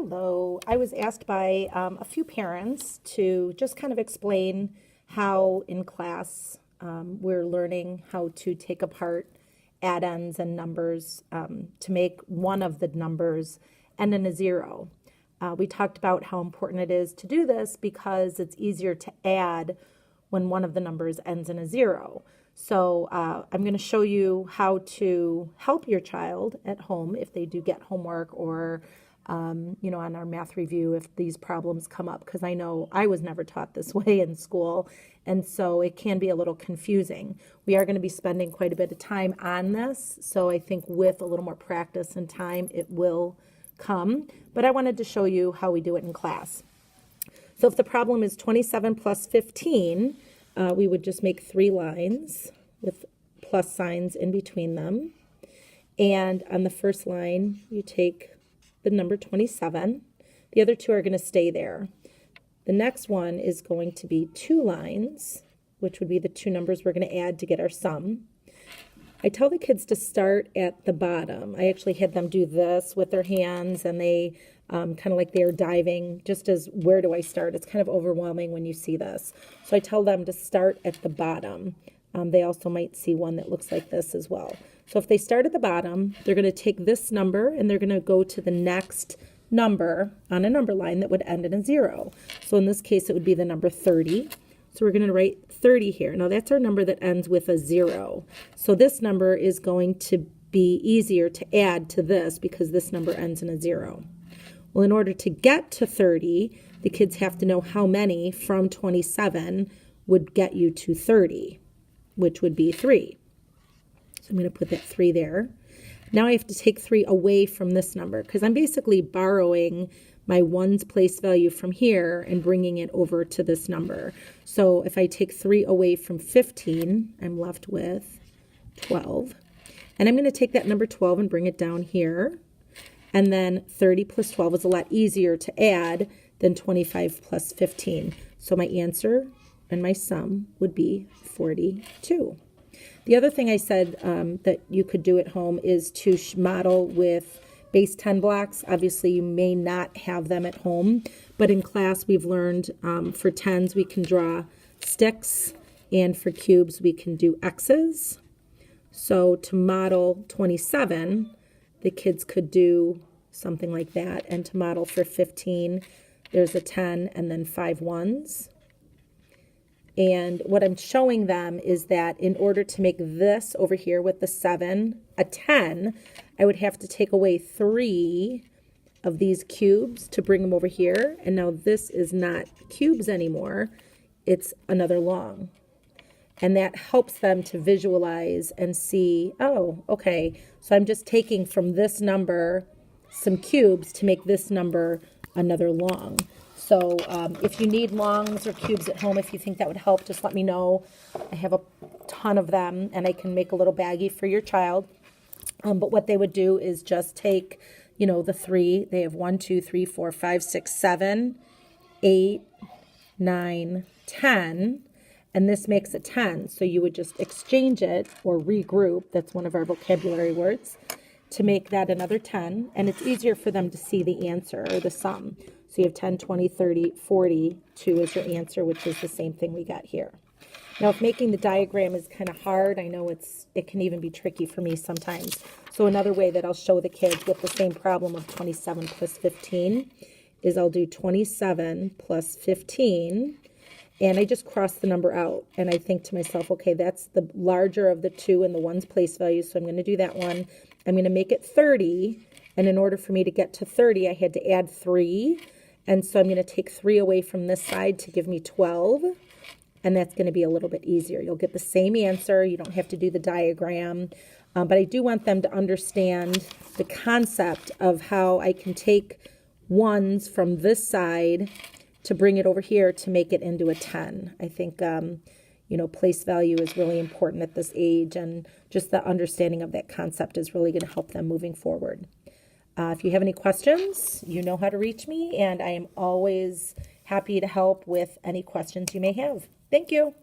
Hello. I was asked by a few parents to just kind of explain how in class we're learning how to take apart addends and numbers to make one of the numbers end in a zero. We talked about how important it is to do this because it's easier to add when one of the numbers ends in a zero. So I'm going to show you how to help your child at home if they do get homework or on our math review if these problems come up, because I know I was never taught this way in school, and so it can be a little confusing. We are going to be spending quite a bit of time on this, so I think with a little more practice and time it will come, but I wanted to show you how we do it in class. So if the problem is 27 plus 15, we would just make 3 lines with plus signs in between them, and on the first line you take the number 27. The other 2 are going to stay there. The next one is going to be 2 lines, which would be the 2 numbers we're going to add to get our sum. I tell the kids to start at the bottom. I actually had them do this with their hands, and they kind of like they're diving, just as where do I start? It's kind of overwhelming when you see this. So I tell them to start at the bottom. They also might see one that looks like this as well. So if they start at the bottom, they're going to take this number and they're going to go to the next number on a number line that would end in a 0. So in this case, it would be the number 30. So we're going to write 30 here. Now that's our number that ends with a 0. So this number is going to be easier to add to this because this number ends in a 0. Well, in order to get to 30, the kids have to know how many from 27 would get you to 30, which would be 3. So I'm going to put that 3 there. Now I have to take 3 away from this number because I'm basically borrowing my 1's place value from here and bringing it over to this number. So if I take 3 away from 15, I'm left with 12. And I'm going to take that number 12 and bring it down here. And then 30 plus 12 is a lot easier to add than 25 plus 15. So my answer and my sum would be 42. The other thing I said that you could do at home is to model with base 10 blocks. Obviously, you may not have them at home, but in class we've learned for 10s we can draw sticks, and for cubes we can do X's. So to model 27, the kids could do something like that, and to model for 15, there's a 10 and then 5 1s. And what I'm showing them is that in order to make this over here with the 7 a 10, I would have to take away 3 of these cubes to bring them over here. And now this is not cubes anymore. It's another long. And that helps them to visualize and see, oh, okay, so I'm just taking from this number some cubes to make this number another long. So if you need longs or cubes at home, if you think that would help, just let me know. I have a ton of them, and I can make a little baggie for your child. But what they would do is just take, the 3. They have 1, 2, 3, 4, 5, 6, 7, 8, 9, 10. And this makes a 10. So you would just exchange it or regroup. That's one of our vocabulary words, to make that another 10. And it's easier for them to see the answer or the sum. So you have 10, 20, 30, 42 is your answer, which is the same thing we got here. Now, if making the diagram is kind of hard, I know it can even be tricky for me sometimes. So another way that I'll show the kids with the same problem of 27 plus 15 is I'll do 27 plus 15, and I just cross the number out. And I think to myself, okay, that's the larger of the 2 and the 1's place value, so I'm going to do that one. I'm going to make it 30, and in order for me to get to 30, I had to add 3. And so I'm going to take 3 away from this side to give me 12, and that's going to be a little bit easier. You'll get the same answer. You don't have to do the diagram, but I do want them to understand the concept of how I can take 1s from this side to bring it over here to make it into a 10. I think, place value is really important at this age, and just the understanding of that concept is really going to help them moving forward. If you have any questions, you know how to reach me, and I am always happy to help with any questions you may have. Thank you.